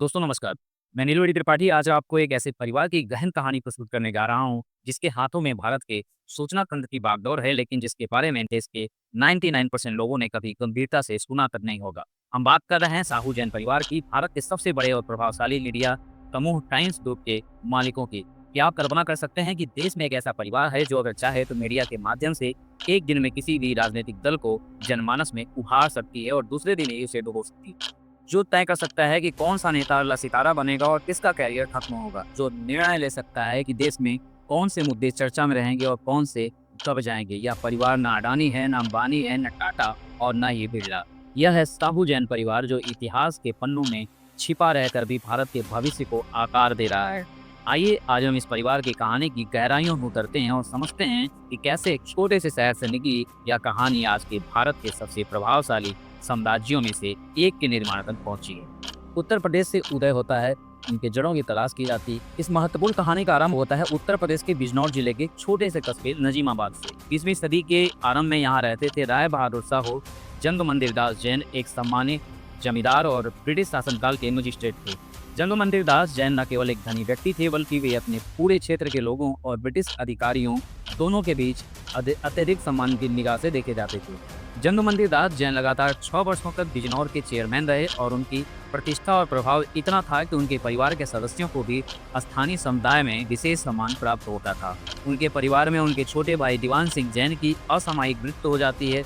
दोस्तों नमस्कार। मैं नीलवरी त्रिपाठी आज आपको एक ऐसे परिवार की गहन कहानी प्रस्तुत करने जा रहा हूँ, जिसके हाथों में भारत के सूचना तंत्र की बागडोर है, लेकिन जिसके बारे में देश के 99% लोगों ने कभी गंभीरता से सुना तक नहीं होगा। हम बात कर रहे हैं साहू जैन परिवार की, भारत के सबसे बड़े और प्रभावशाली मीडिया समूह टाइम्स ग्रुप के मालिकों की। क्या आप कल्पना कर सकते हैं कि देश में एक ऐसा परिवार है जो अगर चाहे तो मीडिया के माध्यम से एक दिन में किसी भी राजनीतिक दल को जनमानस में उभार सकती है और दूसरे दिन ही उसे डुबो सकती है। जो तय कर सकता है कि कौन सा नेता अगला सितारा बनेगा और किसका कैरियर खत्म होगा। जो निर्णय ले सकता है कि देश में कौन से मुद्दे चर्चा में रहेंगे और कौन से कब जाएंगे। यह परिवार न अडानी है, न अंबानी है, न टाटा और न ही बिरला। यह है साहू जैन परिवार, जो इतिहास के पन्नों में छिपा रहकर भी भारत के भविष्य को आकार दे रहा है। आइए आज हम इस परिवार की कहानी की गहराइयों में उतरते हैं और समझते हैं कि कैसे एक छोटे से शहर से निकली यह कहानी आज के भारत के सबसे प्रभावशाली साम्राज्यों में से एक के निर्माण तक पहुंची है। उत्तर प्रदेश से उदय होता है, उनके जड़ों की तलाश की जाती। इस महत्वपूर्ण कहानी का आरंभ होता है उत्तर प्रदेश के बिजनौर जिले के छोटे से कस्बे नजीमाबाद से। 20वीं सदी के आरंभ में यहाँ रहते थे राय बहादुर साहू जंगमंदिर दास जैन, एक सम्मानित जमींदार और ब्रिटिश शासनकाल के मजिस्ट्रेट थे। जंगमंदिर दास जैन न केवल एक धनी व्यक्ति थे, बल्कि वे अपने पूरे क्षेत्र के लोगों और ब्रिटिश अधिकारियों दोनों के बीच अत्यधिक सम्मान की निगाह से देखे जाते थे। जंगमंदिर दास जैन लगातार 6 वर्षों तक बिजनौर के चेयरमैन रहे और उनकी प्रतिष्ठा और प्रभाव इतना था कि उनके परिवार के सदस्यों को भी स्थानीय समुदाय में विशेष सम्मान प्राप्त होता था। उनके परिवार में उनके छोटे भाई दीवान सिंह जैन की असामयिक मृत्यु हो जाती है,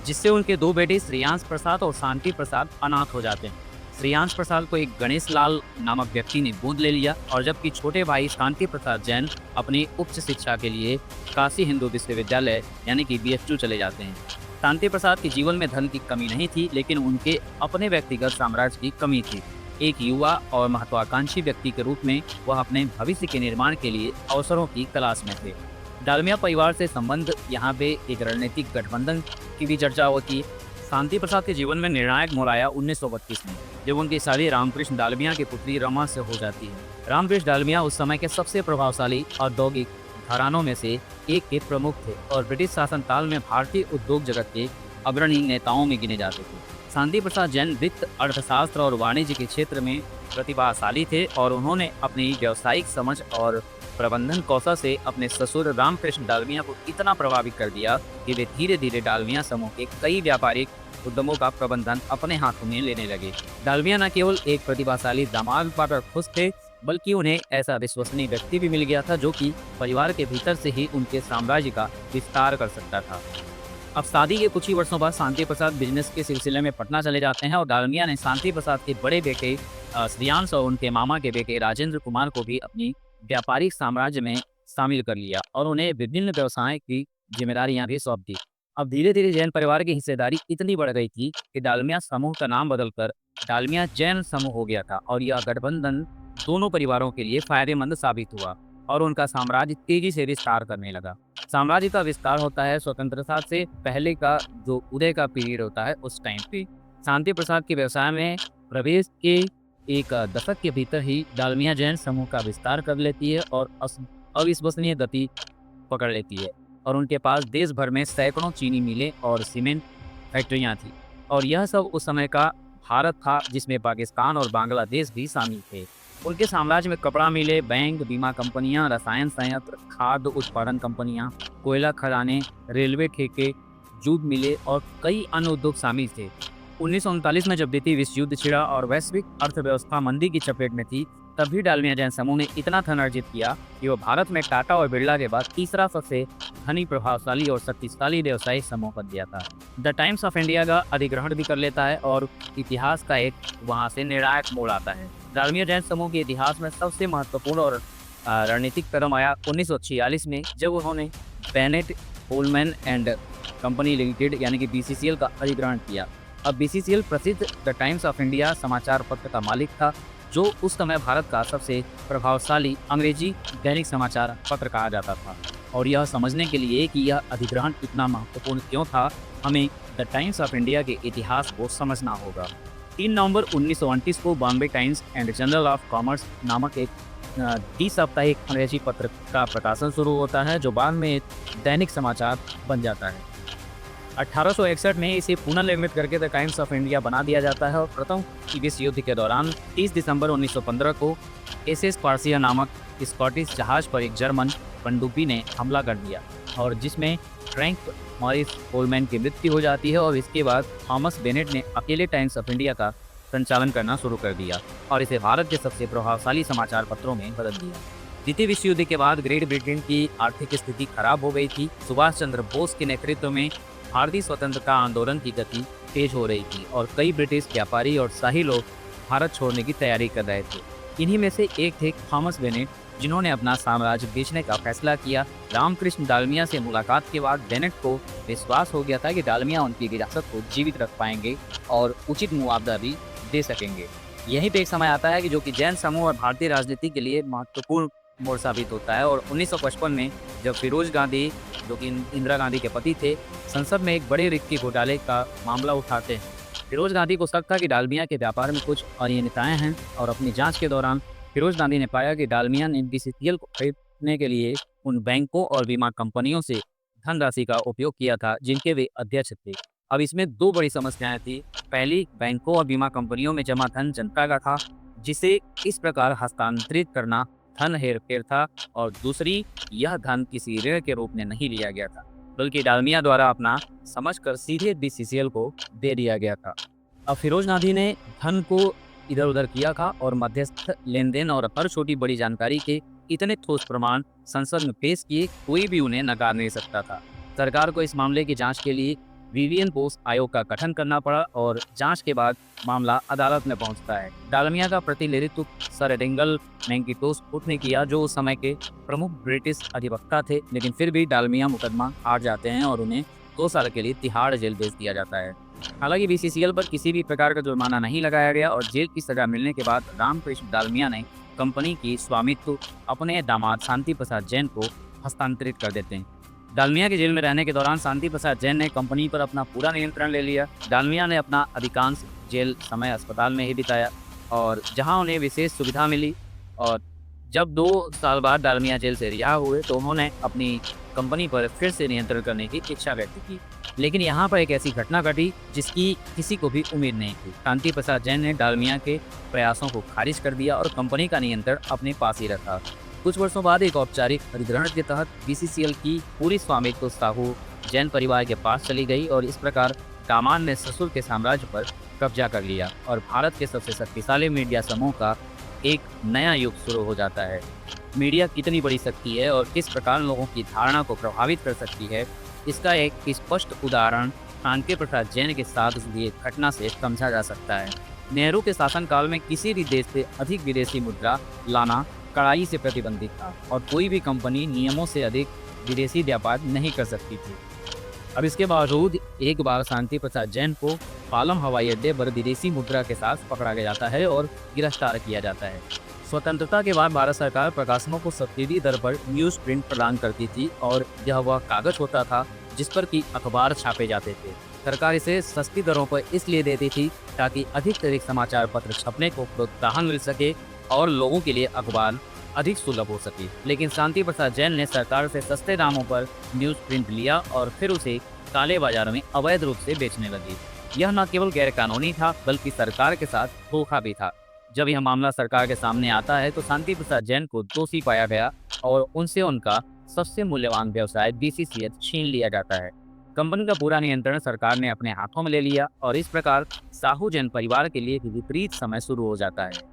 जिससे उनके 2 बेटे श्रेयांश प्रसाद और शांति प्रसाद अनाथ हो जाते हैं। श्रेयांश प्रसाद को एक गणेश लाल नामक व्यक्ति ने गोद ले लिया, और जबकि छोटे भाई शांति प्रसाद जैन अपनी उच्च शिक्षा के लिए काशी हिंदू विश्वविद्यालय यानी कि BHU चले जाते हैं। शांति प्रसाद के जीवन में धन की कमी नहीं थी, लेकिन उनके अपने व्यक्तिगत साम्राज्य की कमी थी। एक युवा और महत्वाकांक्षी व्यक्ति के रूप में वह अपने भविष्य के निर्माण के लिए अवसरों की तलाश में थे। डालमिया परिवार से संबंध यहाँ पे एक रणनीतिक गठबंधन की भी चर्चा होती है। शांति प्रसाद के जीवन में निर्णायक मोड़ आया 1932 में, जब उनकी शादी रामकृष्ण डालमिया की पुत्री रमा से हो जाती है। रामकृष्ण डालमिया उस समय के सबसे प्रभावशाली औद्योगिक घरानों में से एक के प्रमुख थे और ब्रिटिश शासनकाल में भारतीय उद्योग जगत के अग्रणी नेताओं में गिने जाते थे। शांति प्रसाद जैन वित्त, अर्थशास्त्र और वाणिज्य के क्षेत्र में प्रतिभाशाली थे और उन्होंने अपनी व्यावसायिक समझ और प्रबंधन कौशल से अपने ससुर रामकृष्ण डालमिया को इतना प्रभावित कर दिया कि वे धीरे धीरे डालमिया समूह के कई व्यापारिक उद्यमों का प्रबंधन अपने हाथों में लेने लगे। डालमिया न केवल एक प्रतिभाशाली दामाद पाकर खुश थे, बल्कि उन्हें ऐसा विश्वसनीय व्यक्ति भी मिल गया था जो कि परिवार के भीतर से ही उनके साम्राज्य का विस्तार कर सकता था। अब शादी के कुछ ही वर्षों बाद शांति प्रसाद बिजनेस के सिलसिले में पटना चले जाते हैं और डालमिया ने शांति प्रसाद के बड़े बेटे श्रेयांश और उनके मामा के बेटे राजेंद्र कुमार को भी अपनी व्यापारिक साम्राज्य में शामिल कर लिया और उन्हें विभिन्न व्यवसाय की जिम्मेदारियां भी सौंप दी। अब धीरे धीरे जैन परिवार की हिस्सेदारी इतनी बढ़ गई थी कि डालमिया समूह का नाम बदलकर डालमिया जैन समूह हो गया था, और यह गठबंधन दोनों परिवारों के लिए फायदेमंद साबित हुआ और उनका साम्राज्य तेजी से विस्तार करने लगा। साम्राज्य का विस्तार होता है स्वतंत्रता से पहले का जो उदय का पीरियड होता है, उस टाइम पे शांति प्रसाद के व्यवसाय में प्रवेश के एक दशक के भीतर ही डालमिया जैन समूह का विस्तार कर लेती है और अविश्वसनीय गति पकड़ लेती है, और उनके पास देश भर में सैकड़ों चीनी मिलें और सीमेंट फैक्ट्रियां थी। और यह सब उस समय का भारत था, जिसमें पाकिस्तान और बांग्लादेश भी शामिल थे। उनके साम्राज्य में कपड़ा मिले, बैंक, बीमा कंपनियां, रसायन संयंत्र, खाद्य उत्पादन कंपनियां, कोयला खदानें, रेलवे ठेके, जूट मिले और कई अन्य उद्योग शामिल थे। 1939 में जब द्वितीय विश्व युद्ध छिड़ा और वैश्विक अर्थव्यवस्था मंदी की चपेट में थी, तब भी डालमिया जैन समूह ने इतना धन अर्जित किया कि वह भारत में टाटा और बिरला के बाद तीसरा सबसे धनी, प्रभावशाली और शक्तिशाली व्यवसायिक समूह बन गया था। द टाइम्स ऑफ इंडिया का अधिग्रहण भी कर लेता है और इतिहास का एक वहाँ से निर्णायक मोड़ आता है। डालमिया जैन समूह के इतिहास में सबसे महत्वपूर्ण और रणनीतिक कदम आया 1946 में, जब उन्होंने Bennett Coleman and company limited यानी कि BCCL का अधिग्रहण किया। अब BCCL प्रसिद्ध द टाइम्स ऑफ इंडिया समाचार पत्र का मालिक था, जो उस समय भारत का सबसे प्रभावशाली अंग्रेजी दैनिक समाचार पत्र कहा जाता था। और यह समझने के लिए कि यह अधिग्रहण इतना महत्वपूर्ण क्यों था, हमें द टाइम्स ऑफ इंडिया के इतिहास को समझना होगा। 3 नवंबर 1929 को Bombay times and journal of commerce नामक एक द्वि-साप्ताहिक अंग्रेजी पत्र का प्रकाशन शुरू होता है, जो बाद में एक दैनिक समाचार बन जाता है। 1861 में इसे पुनर्निर्मित करके द टाइम्स ऑफ इंडिया बना दिया जाता है और प्रथम विश्व युद्ध के दौरान 30 दिसंबर 1915 को एसएस पार्सिया नामक स्कॉटिश जहाज पर एक जर्मन पनडुब्बी ने हमला कर दिया और जिसमें फ्रैंक मॉरिस कोलमैन की मृत्यु हो जाती है और इसके बाद थॉमस बेनेट ने अकेले टाइम्स ऑफ इंडिया का संचालन करना शुरू कर दिया और इसे भारत के सबसे प्रभावशाली समाचार पत्रों में बदल दिया। द्वितीय विश्व युद्ध के बाद ग्रेट ब्रिटेन की आर्थिक स्थिति खराब हो गई थी। सुभाष चंद्र बोस के नेतृत्व में भारतीय स्वतंत्रता आंदोलन की गति तेज हो रही थी और कई ब्रिटिश व्यापारी और शाही लोग भारत छोड़ने की तैयारी कर रहे थे। इन्हीं में से एक थे थॉमस बेनेट, जिन्होंने अपना साम्राज्य बेचने का फैसला किया। रामकृष्ण डालमिया से मुलाकात के बाद बेनेट को विश्वास हो गया था कि डालमिया उनकी विरासत को जीवित रख पाएंगे और उचित मुआवजा भी दे सकेंगे। यही पे एक समय आता है कि जो कि जैन समूह और भारतीय राजनीति के लिए महत्वपूर्ण मोड़ साबित होता है और 1955 में जब फिरोज गांधी, जो कि इंदिरा गांधी के पति थे, संसद में एक बड़े रिक्ति घोटाले का मामला उठाते हैं। फिरोज गांधी को शक था कि डालमिया के व्यापार में कुछ अनियमितताएं हैं और अपनी जांच के दौरान फिरोज गांधी ने पाया कि डालमिया ने बीसीसीएल को खरीदने के लिए उन बैंकों और बीमा कंपनियों से धनराशि का उपयोग किया था जिनके वे अध्यक्ष थे। अब इसमें दो बड़ी समस्याएं थी। पहली, बैंकों और बीमा कंपनियों में जमा धन जनता का था, जिसे इस प्रकार हस्तांतरित करना धन हेरफेर था, और दूसरी, यह धन किसी ऋण के रूप में नहीं लिया गया था बल्कि डालमिया द्वारा अपना समझकर सीधे बीसीसीएल को दे दिया गया था। अब फिरोज गांधी ने धन को इधर उधर किया था और मध्यस्थ लेनदेन और हर छोटी बड़ी जानकारी के इतने ठोस प्रमाण संसद में पेश किए, कोई भी उन्हें नकार नहीं सकता था। सरकार को इस मामले की जांच के लिए विवियन बोस आयोग का गठन करना पड़ा और जांच के बाद मामला अदालत में पहुंचता है। डालमिया का प्रतिनिधित्व सर एडिंगल मैंकिंटोश फुट ने किया, जो उस समय के प्रमुख ब्रिटिश अधिवक्ता थे, लेकिन फिर भी डालमिया मुकदमा हार जाते हैं और उन्हें 2 साल के लिए तिहाड़ जेल भेज दिया जाता है। हालांकि बीसीसीएल पर किसी भी प्रकार का जुर्माना नहीं लगाया गया और जेल की सजा मिलने के बाद रामकृष्ण डालमिया ने कंपनी की स्वामित्व अपने दामाद शांति प्रसाद जैन को हस्तांतरित कर देते हैं। डालमिया के जेल में रहने के दौरान शांति प्रसाद जैन ने कंपनी पर अपना पूरा नियंत्रण ले लिया। डालमिया ने अपना अधिकांश जेल समय अस्पताल में ही बिताया और जहां उन्हें विशेष सुविधा मिली, और जब 2 साल बाद डालमिया जेल से रिहा हुए तो उन्होंने अपनी कंपनी पर फिर से नियंत्रण करने की इच्छा व्यक्त की। लेकिन यहाँ पर एक ऐसी घटना घटी जिसकी किसी को भी उम्मीद नहीं थी। शांति प्रसाद जैन ने डालमिया के प्रयासों को खारिज कर दिया और कंपनी का नियंत्रण अपने पास ही रखा। कुछ वर्षों बाद एक औपचारिक अधिग्रहण के तहत बीसीसीएल की पूरी स्वामित्व साहू जैन परिवार के पास चली गई और इस प्रकार दामाद ने ससुर के साम्राज्य पर कब्जा कर लिया और भारत के सबसे शक्तिशाली मीडिया समूह का एक नया युग शुरू हो जाता है। मीडिया कितनी बड़ी शक्ति है और किस प्रकार लोगों की धारणा को प्रभावित कर सकती है, इसका एक स्पष्ट उदाहरण शांति प्रसाद जैन के साथ हुई घटना से समझा जा सकता है। नेहरू के शासनकाल में किसी भी देश से अधिक विदेशी मुद्रा लाना कड़ाई से प्रतिबंधित था और कोई भी कंपनी नियमों से अधिक विदेशी व्यापार नहीं कर सकती थी। अब इसके बावजूद एक बार शांति प्रसाद जैन को पालम हवाई अड्डे पर विदेशी मुद्रा के साथ पकड़ा गया जाता है और गिरफ्तार किया जाता है। स्वतंत्रता के बाद भारत सरकार प्रकाशनों को सब्सिडी दर पर न्यूज़ प्रिंट प्रदान करती थी और यह वह कागज होता था जिस पर कि अखबार छापे जाते थे। सरकार इसे सस्ती दरों पर इसलिए देती थी ताकि अधिक से अधिक समाचार पत्र छपने को प्रोत्साहन मिल सके और लोगों के लिए अखबार अधिक सुलभ हो सके। लेकिन शांति प्रसाद जैन ने सरकार से सस्ते दामों पर न्यूज़ प्रिंट लिया और फिर उसे काले बाजार में अवैध रूप से बेचने लगी। यह न केवल गैर कानूनी था बल्कि सरकार के साथ धोखा भी था। जब यह मामला सरकार के सामने आता है तो शांति प्रसाद जैन को दोषी पाया गया और उनसे उनका सबसे मूल्यवान व्यवसाय बीसीसीएल छीन लिया जाता है। कंपनी का पूरा नियंत्रण सरकार ने अपने हाथों में ले लिया और इस प्रकार साहू जैन परिवार के लिए विपरीत समय शुरू हो जाता है।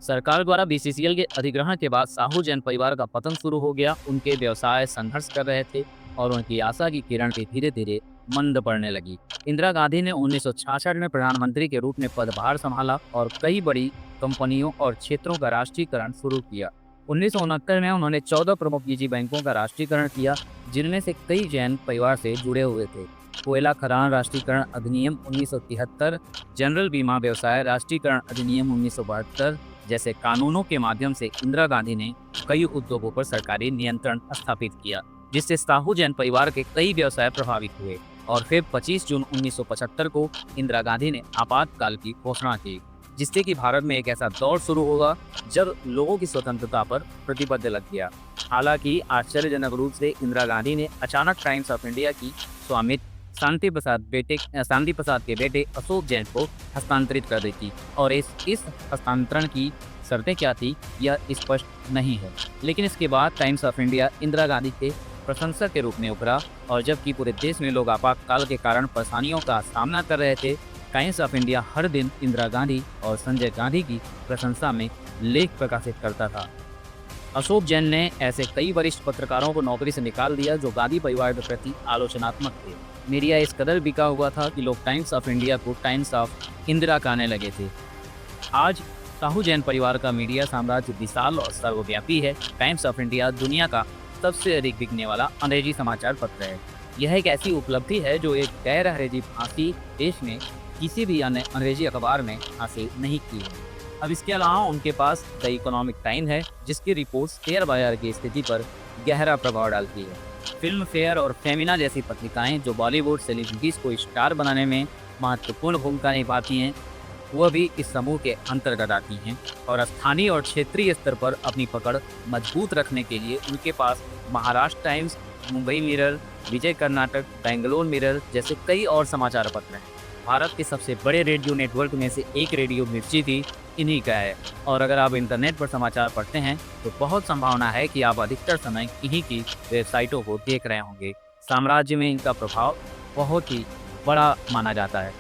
सरकार द्वारा बीसीसीएल के अधिग्रहण के बाद साहू जैन परिवार का पतन शुरू हो गया। उनके व्यवसाय संघर्ष कर रहे थे और उनकी आशा की किरण भी धीरे धीरे मंद पड़ने लगी। इंदिरा गांधी ने 1966 में प्रधानमंत्री के रूप में पदभार संभाला और कई बड़ी कंपनियों और क्षेत्रों का राष्ट्रीयकरण शुरू किया। 1969 में उन्होंने 14 प्रमुख निजी बैंकों का राष्ट्रीयकरण किया, जिनमें से कई जैन परिवार से जुड़े हुए थे। कोयला खदान राष्ट्रीयकरण अधिनियम 1973, जनरल बीमा व्यवसाय राष्ट्रीयकरण अधिनियम 1972 जैसे कानूनों के माध्यम से इंदिरा गांधी ने कई उद्योगों पर सरकारी नियंत्रण स्थापित किया, जिससे साहू जैन परिवार के कई व्यवसाय प्रभावित हुए। और फिर 25 जून 1975 को इंदिरा गांधी ने आपातकाल की घोषणा की, जिससे कि भारत में एक ऐसा दौर शुरू होगा जब लोगों की स्वतंत्रता पर प्रतिबंध लग गया। हालांकि आश्चर्यजनक रूप से इंदिरा गांधी ने अचानक टाइम्स ऑफ इंडिया की स्वामित्व शांति प्रसाद के बेटे अशोक जैन को हस्तांतरित कर दी थी और इस हस्तांतरण की शर्तें क्या थी यह स्पष्ट नहीं है। लेकिन इसके बाद times of India Indira Gandhi के प्रशंसक के रूप में उभरा और जबकि पूरे देश में लोग आपातकाल के कारण परेशानियों का सामना कर रहे थे, टाइम्स ऑफ इंडिया हर दिन इंदिरा गांधी और संजय गांधी की प्रशंसा में लेख प्रकाशित करता था। अशोक जैन ने ऐसे कई वरिष्ठ पत्रकारों को नौकरी से निकाल दिया जो गांधी परिवार के प्रति आलोचनात्मक थे। मीडिया इस कदर बिका हुआ था कि लोग टाइम्स ऑफ इंडिया को टाइम्स ऑफ इंदिरा कहने लगे थे। आज साहू जैन परिवार का मीडिया साम्राज्य विशाल और सर्वव्यापी है। टाइम्स ऑफ इंडिया दुनिया का सबसे अधिक बिकने वाला अंग्रेजी समाचार पत्र है। यह एक ऐसी उपलब्धि है जो एक गैर अंग्रेजी भाषी देश में किसी भी अन्य अंग्रेजी अखबार में हासिल नहीं की है। अब इसके अलावा उनके पास द इकोनॉमिक टाइम है जिसकी रिपोर्ट शेयर बाजार की स्थिति पर गहरा प्रभाव डालती है। फिल्म फेयर और फेमिना जैसी पत्रिकाएं जो बॉलीवुड सेलिब्रिटीज को स्टार बनाने में महत्वपूर्ण भूमिका निभाती हैं, वह भी इस समूह के अंतर्गत आती हैं और स्थानीय और क्षेत्रीय स्तर पर अपनी पकड़ मजबूत रखने के लिए उनके पास महाराष्ट्र टाइम्स, मुंबई मिरर, विजय कर्नाटक, बेंगलोर मिरर जैसे कई और समाचार पत्र हैं। भारत के सबसे बड़े रेडियो नेटवर्क में से एक रेडियो मिर्ची भी इन्हीं का है और अगर आप इंटरनेट पर समाचार पढ़ते हैं तो बहुत संभावना है कि आप अधिकतर समय इन्हीं की वेबसाइटों को देख रहे होंगे। साम्राज्य में इनका प्रभाव बहुत ही बड़ा माना जाता है।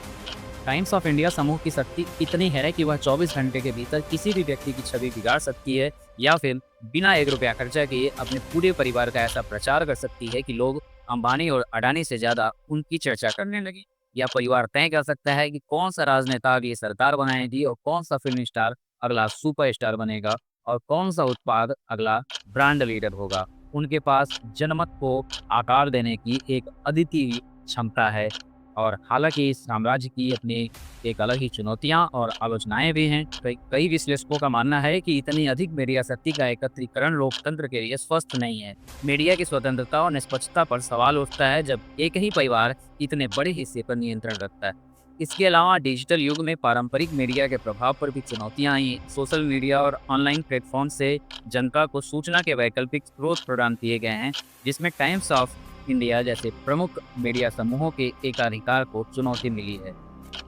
टाइम्स ऑफ इंडिया समूह की शक्ति इतनी है कि वह 24 घंटे के भीतर किसी भी व्यक्ति की छवि बिगाड़ सकती है या फिर बिना 1 रुपया खर्चा किए अपने पूरे परिवार का ऐसा प्रचार कर सकती है कि लोग अंबानी और अडानी से ज़्यादा उनकी चर्चा करने लगे। या परिवार तय कर सकता है कि कौन सा राजनेता अगली सरकार बनाएगी और कौन सा फिल्म स्टार अगला सुपरस्टार बनेगा और कौन सा उत्पाद अगला ब्रांड लीडर होगा। उनके पास जनमत को आकार देने की एक अद्वितीय क्षमता है और हालांकि इस साम्राज्य की अपनी एक अलग ही चुनौतियां और आलोचनाएं भी हैं। कई विश्लेषकों का मानना है कि इतनी अधिक मीडिया शक्ति का एकत्रीकरण लोकतंत्र के लिए स्वस्थ नहीं है। मीडिया की स्वतंत्रता और निष्पक्षता पर सवाल उठता है जब एक ही परिवार इतने बड़े हिस्से पर नियंत्रण रखता है। इसके अलावा डिजिटल युग में पारंपरिक मीडिया के प्रभाव पर भी चुनौतियां आई। सोशल मीडिया और ऑनलाइन प्लेटफॉर्म से जनता को सूचना के वैकल्पिक स्रोत प्रदान किए गए हैं जिसमें टाइम्स ऑफ इंडिया जैसे प्रमुख मीडिया समूहों के एकाधिकार को चुनौती मिली है।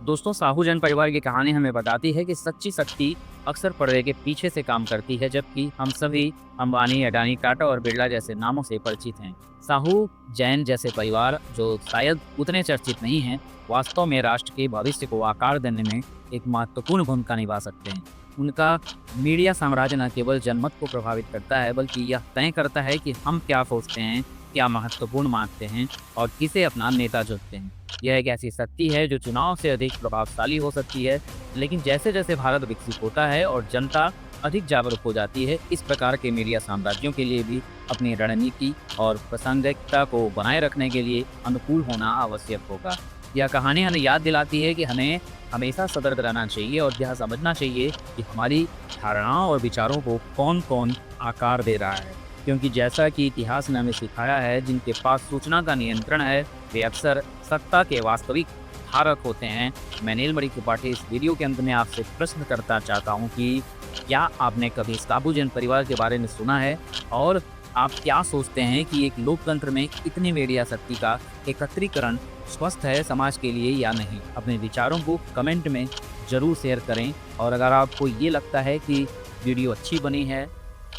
दोस्तों, साहू जैन परिवार की कहानी हमें बताती है कि सच्ची शक्ति अक्सर पर्दे के पीछे से काम करती है जबकि हम सभी अंबानी, अडानी, टाटा और बिरला जैसे नामों से परिचित हैं। साहू जैन जैसे परिवार जो शायद उतने चर्चित नहीं हैं, वास्तव में राष्ट्र के भविष्य को आकार देने में एक महत्वपूर्ण भूमिका निभा सकते हैं। उनका मीडिया साम्राज्य न केवल जनमत को प्रभावित करता है बल्कि यह तय करता है कि हम क्या सोचते हैं, क्या महत्वपूर्ण मानते हैं और किसे अपना नेता चुनते हैं। यह एक ऐसी शक्ति है जो चुनाव से अधिक प्रभावशाली हो सकती है, लेकिन जैसे जैसे भारत विकसित होता है और जनता अधिक जागरूक हो जाती है, इस प्रकार के मीडिया साम्राज्यों के लिए भी अपनी रणनीति और प्रासंगिकता को बनाए रखने के लिए अनुकूल होना आवश्यक होगा। यह कहानी हमें याद दिलाती है कि हमें हमेशा सतर्क रहना चाहिए और यह समझना चाहिए कि हमारी धारणाओं और विचारों को कौन कौन आकार दे रहा है, क्योंकि जैसा कि इतिहास ने हमें सिखाया है, जिनके पास सूचना का नियंत्रण है वे अक्सर सत्ता के वास्तविक धारक होते हैं। मैं नील मणि त्रिपाठी इस वीडियो के अंत में आपसे प्रश्न करना चाहता हूं कि क्या आपने कभी साहू जैन परिवार के बारे में सुना है और आप क्या सोचते हैं कि एक लोकतंत्र में इतनी मीडिया शक्ति का एकत्रीकरण स्वस्थ है समाज के लिए या नहीं? अपने विचारों को कमेंट में ज़रूर शेयर करें और अगर आपको ये लगता है कि वीडियो अच्छी बनी है,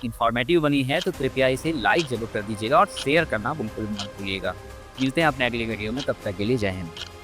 इंफॉर्मेटिव बनी है तो कृपया इसे लाइक जरूर कर दीजिएगा और शेयर करना बिल्कुल मत भूलिएगा। मिलते हैं अपने अगले वीडियो में, तब तक के लिए जय हिंद।